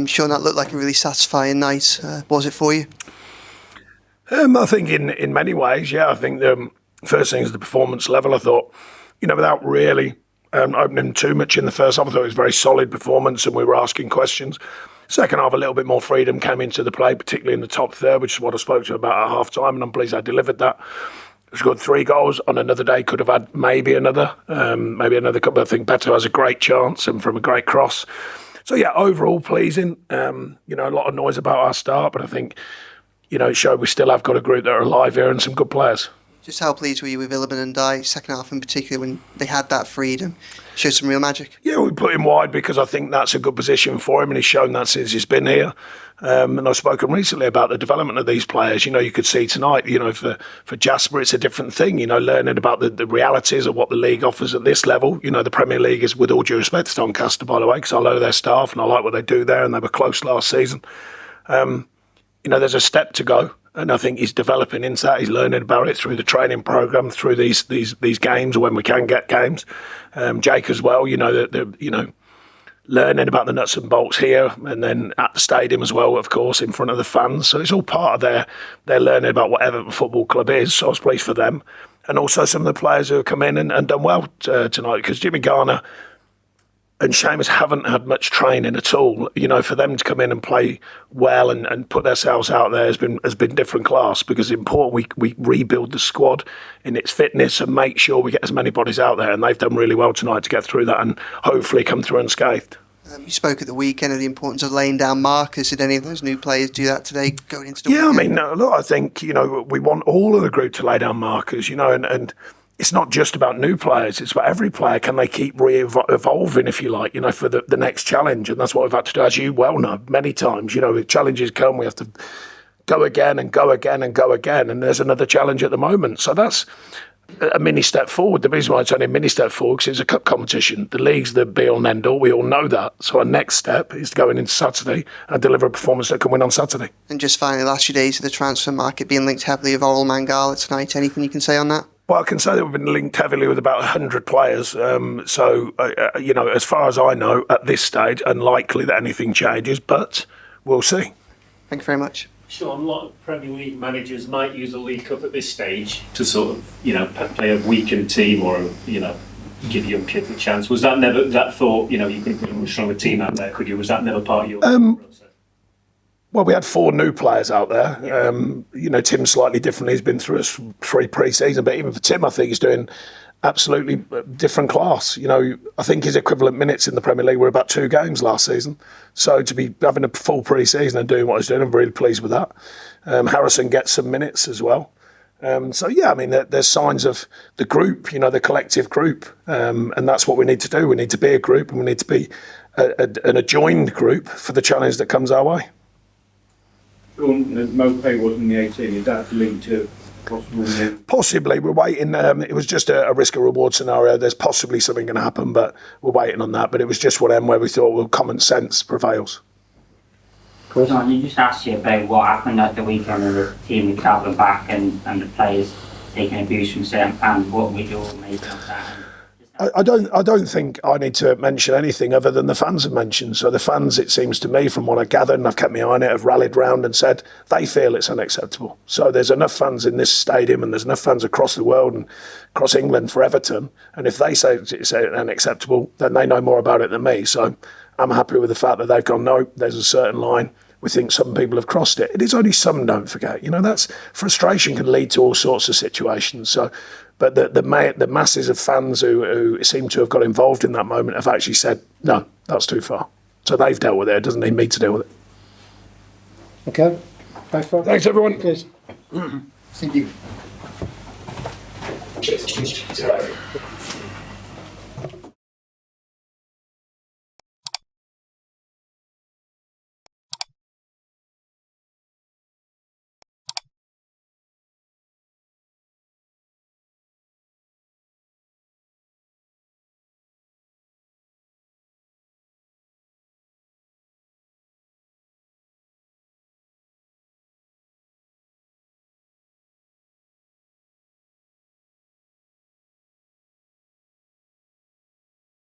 Sean, that looked like a really satisfying night. Was it for you? I think in many ways, yeah. I think the first thing is the performance level. I thought, without really opening too much in the first half, I thought it was a very solid performance and we were asking questions. Second half, a little bit more freedom came into the play, particularly in the top third, which is what I spoke to about at half time, and I'm pleased I delivered that. It scored 3 goals. On another day, could have had maybe another couple. I think Beto has a great chance and from a great cross. So yeah, overall pleasing. A lot of noise about our start, but I think, it showed we still have got a group that are alive here and some good players. Just how pleased were you with Iliman and Ndiaye, second half in particular, when they had that freedom? Showed some real magic. Yeah, we put him wide because I think that's a good position for him, and he's shown that since he's been here. And I've spoken recently about the development of these players. You could see tonight, for Jasper, it's a different thing, learning about the realities of what the league offers at this level. The Premier League is, with all due respect to Doncaster, by the way, because I know their staff and I like what they do there, and they were close last season. There's a step to go. And I think he's developing into that. He's learning about it through the training programme, through these games, when we can get games. Jake as well, learning about the nuts and bolts here, and then at the stadium as well, of course, in front of the fans. So it's all part of their learning about what Everton Football Club is. So I was pleased for them. And also some of the players who have come in and done well tonight, because Jimmy Garner and Seamus haven't had much training at all. For them to come in and play well and put themselves out there has been different class, because it's important we rebuild the squad in its fitness and make sure we get as many bodies out there. And they've done really well tonight to get through that and hopefully come through unscathed. You spoke at the weekend of the importance of laying down markers. Did any of those new players do that today going into the weekend? I think, we want all of the group to lay down markers, and it's not just about new players, it's about every player. Can they keep evolving, if you like, for the next challenge? And that's what we've had to do, as you well know, many times. Challenges come, we have to go again and go again and go again. And there's another challenge at the moment. So that's a mini step forward. The reason why it's only a mini step forward, because it's a cup competition. The league's the be-all and end-all. We all know that. So our next step is going into Saturday and deliver a performance that can win on Saturday. And just finally, last few days of the transfer market being linked heavily with Oral Mangala tonight. Anything you can say on that? Well, I can say that we've been linked heavily with about 100 players. As far as I know, at this stage, unlikely that anything changes, but we'll see. Thank you very much. Sean, a lot of Premier League managers might use a League Cup at this stage to sort of, play a weakened team or, give young kids a chance. Was that never, that thought, you could put a much stronger team out there, could you? Was that never part of your process? Well, we had 4 new players out there. Tim slightly differently. He's been through 3 pre-season, but even for Tim, I think he's doing absolutely different class. I think his equivalent minutes in the Premier League were about 2 games last season. So to be having a full pre-season and doing what he's doing, I'm really pleased with that. Harrison gets some minutes as well. There's signs of the group, the collective group, and that's what we need to do. We need to be a group, and we need to be an adjoined group for the challenge that comes our way. Maupay wasn't the 18, is that linked to possible? Possibly, we're waiting. It was just a risk and reward scenario. There's possibly something going to happen, but we're waiting on that. But it was just one of them where we thought, common sense prevails. Chris, I want to just ask you about what happened at the weekend with the team travelling back and the players taking abuse from certain fans. What would you all make of that? I don't think I need to mention anything other than the fans have mentioned. So the fans, it seems to me, from what I gathered, and I've kept my eye on it, have rallied round and said they feel it's unacceptable. So there's enough fans in this stadium and there's enough fans across the world and across England for Everton. And if they say it's unacceptable, then they know more about it than me. So I'm happy with the fact that they've gone, no, there's a certain line. We think some people have crossed it. It is only some, don't forget. That's frustration can lead to all sorts of situations. So, but the masses of fans who seem to have got involved in that moment have actually said, no, that's too far. So they've dealt with it. It doesn't need me to deal with it. Okay. Thanks, everyone. Cheers. Thank you. Cheers.